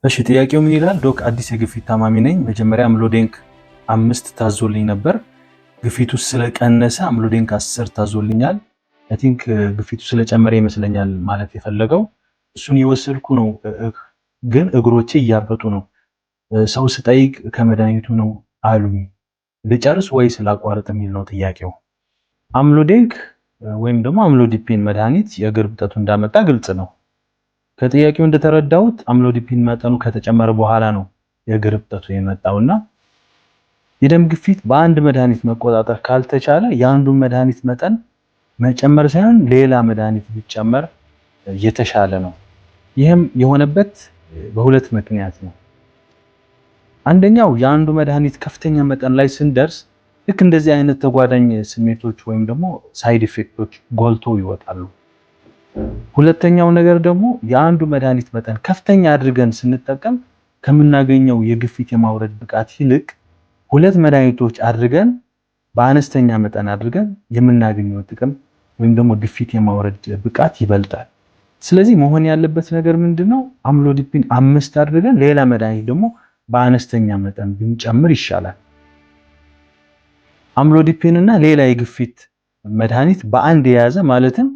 እሺ ጥያቄው ምን ይላል? ዶክ አዲስ የግፊት ታማሚ ነኝ። መጀመሪያ አምሎዴንክ 5 ታዞልኝ ነበር። ግፊቱ ስለቀነሰ አምሎዴንክ 10 ታዞልኛል። አይ ቲንክ ግፊቱ ስለጨመረ ይመስለኛል ማለት የፈለገው። እሱን የወሰድኩ ነው፣ ግን እግሮቼ እያበጡ ነው። ሰው ስጠይቅ ከመድኃኒቱ ነው አሉኝ። ልጨርስ ወይስ ላቋርጥ የሚል ነው ጥያቄው። አምሎዴንክ ወይም ደግሞ አምሎዲፒን መድኃኒት የእግር እብጠቱ እንዳመጣ ግልጽ ነው። ከጥያቄው እንደተረዳሁት አምሎዲፒን መጠኑ ከተጨመረ በኋላ ነው የእግር እብጠቱ የመጣውና የደም ግፊት በአንድ መድኃኒት መቆጣጠር ካልተቻለ የአንዱን መድኃኒት መጠን መጨመር ሳይሆን ሌላ መድኃኒት ቢጨመር የተሻለ ነው። ይህም የሆነበት በሁለት ምክንያት ነው። አንደኛው የአንዱ መድኃኒት ከፍተኛ መጠን ላይ ስንደርስ ልክ እንደዚህ አይነት ተጓዳኝ ስሜቶች ወይም ደግሞ ሳይድ ኢፌክቶች ጎልተው ይወጣሉ። ሁለተኛው ነገር ደግሞ የአንዱ መድኃኒት መጠን ከፍተኛ አድርገን ስንጠቀም ከምናገኘው የግፊት የማውረድ ብቃት ይልቅ ሁለት መድኃኒቶች አድርገን በአነስተኛ መጠን አድርገን የምናገኘው ጥቅም ወይም ደግሞ ግፊት የማውረድ ብቃት ይበልጣል። ስለዚህ መሆን ያለበት ነገር ምንድነው? አምሎዲፒን 5 አድርገን ሌላ መድኃኒት ደግሞ በአነስተኛ መጠን ብንጨምር ይሻላል። አምሎዲፒን እና ሌላ የግፊት መድኃኒት በአንድ የያዘ ማለትም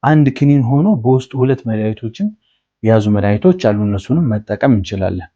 አንድ ክኒን ሆኖ በውስጡ ሁለት መድኃኒቶችን የያዙ መድኃኒቶች አሉ። እነሱንም መጠቀም እንችላለን።